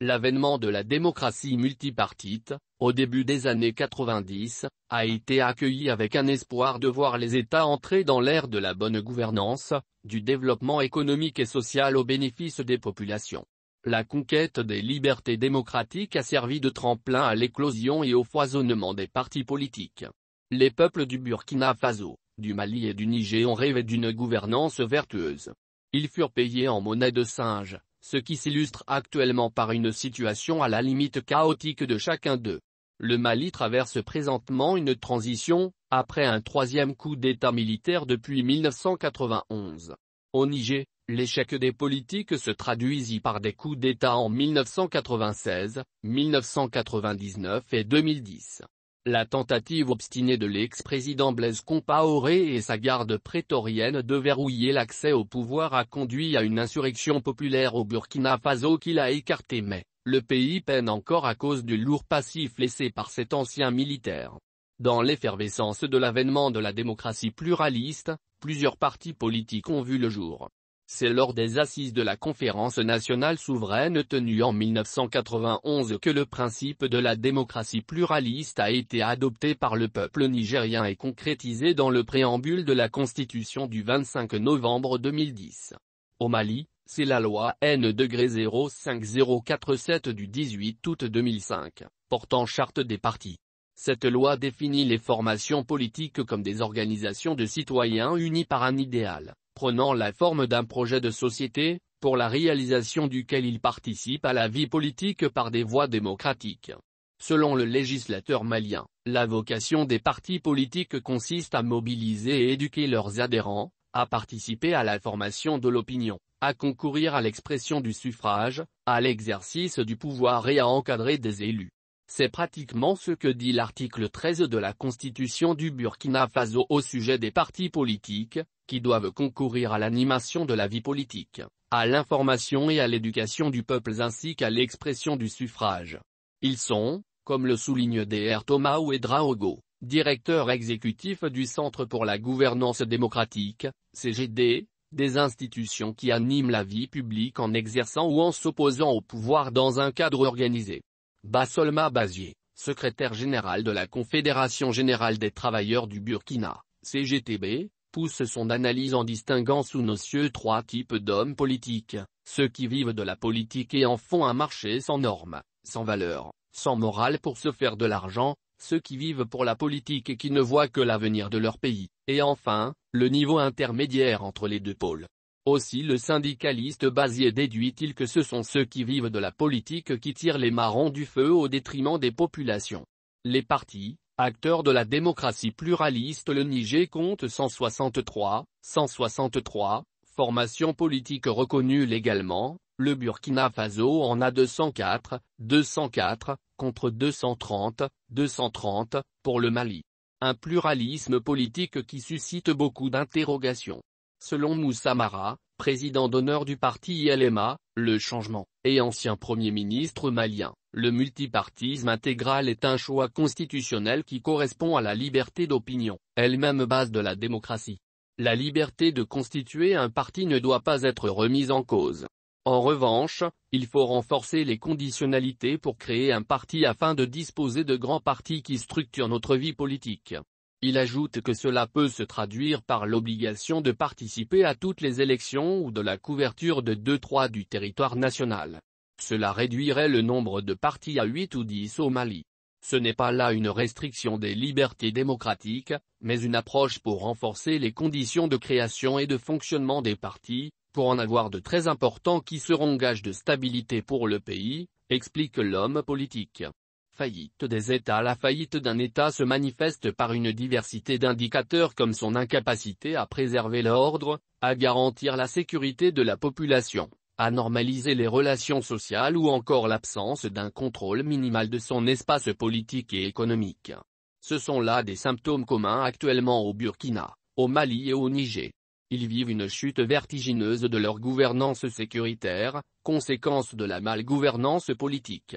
L'avènement de la démocratie multipartite, au début des années 90, a été accueilli avec un espoir de voir les États entrer dans l'ère de la bonne gouvernance, du développement économique et social au bénéfice des populations. La conquête des libertés démocratiques a servi de tremplin à l'éclosion et au foisonnement des partis politiques. Les peuples du Burkina Faso, du Mali et du Niger ont rêvé d'une gouvernance vertueuse. Ils furent payés en monnaie de singe, ce qui s'illustre actuellement par une situation à la limite chaotique de chacun d'eux. Le Mali traverse présentement une transition, après un troisième coup d'État militaire depuis 1991. Au Niger, l'échec des politiques se traduisit par des coups d'État en 1996, 1999 et 2010. La tentative obstinée de l'ex-président Blaise Compaoré et sa garde prétorienne de verrouiller l'accès au pouvoir a conduit à une insurrection populaire au Burkina Faso qui l'a écarté, mais le pays peine encore à cause du lourd passif laissé par cet ancien militaire. Dans l'effervescence de l'avènement de la démocratie pluraliste, plusieurs partis politiques ont vu le jour. C'est lors des assises de la Conférence nationale souveraine tenue en 1991 que le principe de la démocratie pluraliste a été adopté par le peuple nigérien et concrétisé dans le préambule de la Constitution du 25 novembre 2010. Au Mali, c'est la loi N-05047 du 18 août 2005, portant charte des partis. Cette loi définit les formations politiques comme des organisations de citoyens unis par un idéal, prenant la forme d'un projet de société, pour la réalisation duquel ils participent à la vie politique par des voies démocratiques. Selon le législateur malien, la vocation des partis politiques consiste à mobiliser et éduquer leurs adhérents, à participer à la formation de l'opinion, à concourir à l'expression du suffrage, à l'exercice du pouvoir et à encadrer des élus. C'est pratiquement ce que dit l'article 13 de la Constitution du Burkina Faso au sujet des partis politiques, qui doivent concourir à l'animation de la vie politique, à l'information et à l'éducation du peuple ainsi qu'à l'expression du suffrage. Ils sont, comme le souligne Dr Thomas Ouedraogo, directeur exécutif du Centre pour la gouvernance démocratique, CGD, des institutions qui animent la vie publique en exerçant ou en s'opposant au pouvoir dans un cadre organisé. Bassolma Bazier, secrétaire général de la Confédération générale des travailleurs du Burkina, CGTB, pousse son analyse en distinguant sous nos cieux trois types d'hommes politiques, ceux qui vivent de la politique et en font un marché sans normes, sans valeurs, sans morale pour se faire de l'argent, ceux qui vivent pour la politique et qui ne voient que l'avenir de leur pays, et enfin, le niveau intermédiaire entre les deux pôles. Aussi le syndicaliste Bazier déduit-il que ce sont ceux qui vivent de la politique qui tirent les marrons du feu au détriment des populations. Les partis, acteurs de la démocratie pluraliste. Le Niger compte 163 formations politiques reconnues légalement, le Burkina Faso en a 204, contre 230 pour le Mali. Un pluralisme politique qui suscite beaucoup d'interrogations. Selon Moussa Mara, président d'honneur du parti ILMA, le changement, et ancien Premier ministre malien, le multipartisme intégral est un choix constitutionnel qui correspond à la liberté d'opinion, elle-même base de la démocratie. La liberté de constituer un parti ne doit pas être remise en cause. En revanche, il faut renforcer les conditionnalités pour créer un parti afin de disposer de grands partis qui structurent notre vie politique. Il ajoute que cela peut se traduire par l'obligation de participer à toutes les élections ou de la couverture de 2/3 du territoire national. Cela réduirait le nombre de partis à 8 ou 10 au Mali. Ce n'est pas là une restriction des libertés démocratiques, mais une approche pour renforcer les conditions de création et de fonctionnement des partis, pour en avoir de très importants qui seront gages de stabilité pour le pays, explique l'homme politique. Faillite des États. La faillite d'un État se manifeste par une diversité d'indicateurs comme son incapacité à préserver l'ordre, à garantir la sécurité de la population, à normaliser les relations sociales ou encore l'absence d'un contrôle minimal de son espace politique et économique. Ce sont là des symptômes communs actuellement au Burkina, au Mali et au Niger. Ils vivent une chute vertigineuse de leur gouvernance sécuritaire, conséquence de la malgouvernance politique.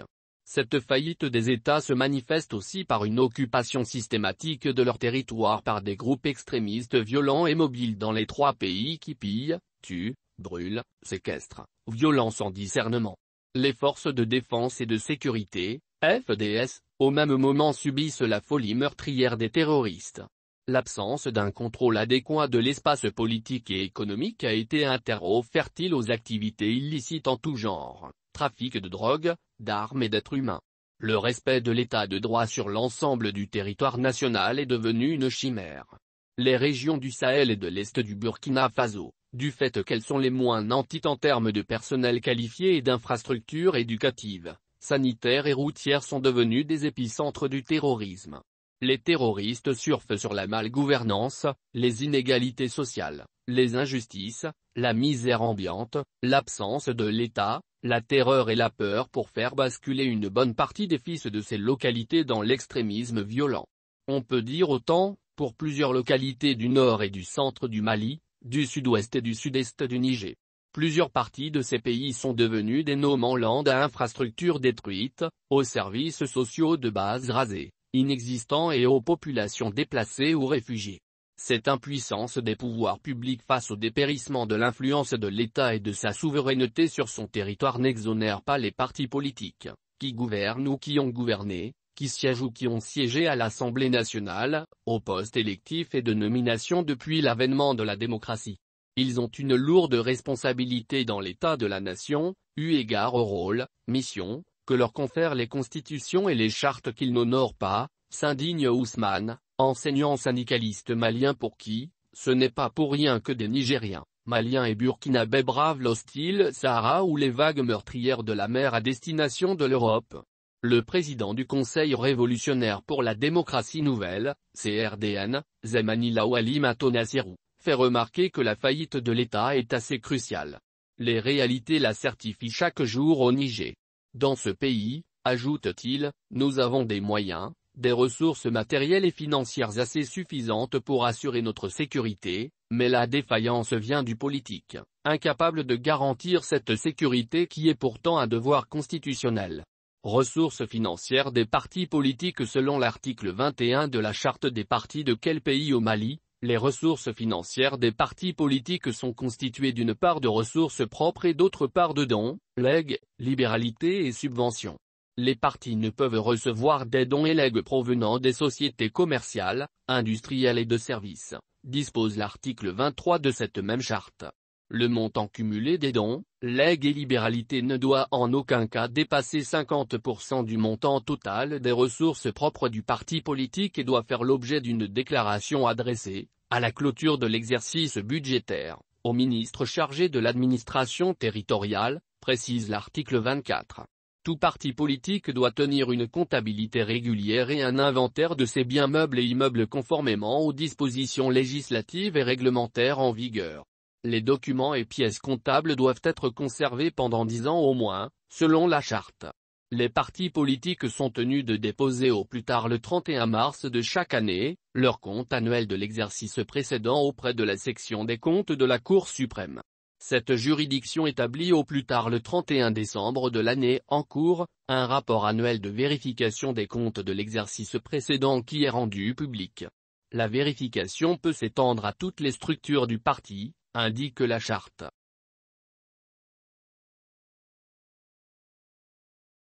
Cette faillite des États se manifeste aussi par une occupation systématique de leur territoire par des groupes extrémistes violents et mobiles dans les trois pays qui pillent, tuent, brûlent, séquestrent, violent sans discernement. Les forces de défense et de sécurité, FDS, au même moment subissent la folie meurtrière des terroristes. L'absence d'un contrôle adéquat de l'espace politique et économique a été un terreau fertile aux activités illicites en tout genre, trafic de drogue, d'armes et d'êtres humains. Le respect de l'état de droit sur l'ensemble du territoire national est devenu une chimère. Les régions du Sahel et de l'Est du Burkina Faso, du fait qu'elles sont les moins nantis en termes de personnel qualifié et d'infrastructures éducatives, sanitaires et routières sont devenues des épicentres du terrorisme. Les terroristes surfent sur la malgouvernance, les inégalités sociales, les injustices, la misère ambiante, l'absence de l'État, la terreur et la peur pour faire basculer une bonne partie des fils de ces localités dans l'extrémisme violent. On peut dire autant, pour plusieurs localités du nord et du centre du Mali, du sud-ouest et du sud-est du Niger. Plusieurs parties de ces pays sont devenus des no-man's-land à infrastructures détruites, aux services sociaux de base rasés, inexistants et aux populations déplacées ou réfugiées. Cette impuissance des pouvoirs publics face au dépérissement de l'influence de l'État et de sa souveraineté sur son territoire n'exonère pas les partis politiques, qui gouvernent ou qui ont gouverné, qui siègent ou qui ont siégé à l'Assemblée nationale, aux postes électifs et de nomination depuis l'avènement de la démocratie. Ils ont une lourde responsabilité dans l'état de la nation, eu égard au rôle, mission, que leur confèrent les constitutions et les chartes qu'ils n'honorent pas, s'indigne Ousmane, enseignant syndicaliste malien pour qui, ce n'est pas pour rien que des Nigériens, Maliens et Burkinabés bravent l'hostile Sahara ou les vagues meurtrières de la mer à destination de l'Europe. Le président du Conseil révolutionnaire pour la démocratie nouvelle, CRDN, Zemani Lawali Mato Nassirou, fait remarquer que la faillite de l'État est assez cruciale. Les réalités la certifient chaque jour au Niger. Dans ce pays, ajoute-t-il, nous avons des moyens, des ressources matérielles et financières assez suffisantes pour assurer notre sécurité, mais la défaillance vient du politique, incapable de garantir cette sécurité qui est pourtant un devoir constitutionnel. Ressources financières des partis politiques. Selon l'article 21 de la charte des partis de quel pays au Mali, les ressources financières des partis politiques sont constituées d'une part de ressources propres et d'autre part de dons, legs, libéralités et subventions. Les partis ne peuvent recevoir des dons et legs provenant des sociétés commerciales, industrielles et de services, dispose l'article 23 de cette même charte. Le montant cumulé des dons, legs et libéralités ne doit en aucun cas dépasser 50% du montant total des ressources propres du parti politique et doit faire l'objet d'une déclaration adressée, à la clôture de l'exercice budgétaire, au ministre chargé de l'administration territoriale, précise l'article 24. Tout parti politique doit tenir une comptabilité régulière et un inventaire de ses biens meubles et immeubles conformément aux dispositions législatives et réglementaires en vigueur. Les documents et pièces comptables doivent être conservés pendant 10 ans au moins, selon la charte. Les partis politiques sont tenus de déposer au plus tard le 31 mars de chaque année, leur compte annuel de l'exercice précédent auprès de la section des comptes de la Cour suprême. Cette juridiction établit au plus tard le 31 décembre de l'année en cours, un rapport annuel de vérification des comptes de l'exercice précédent qui est rendu public. La vérification peut s'étendre à toutes les structures du parti, indique la charte.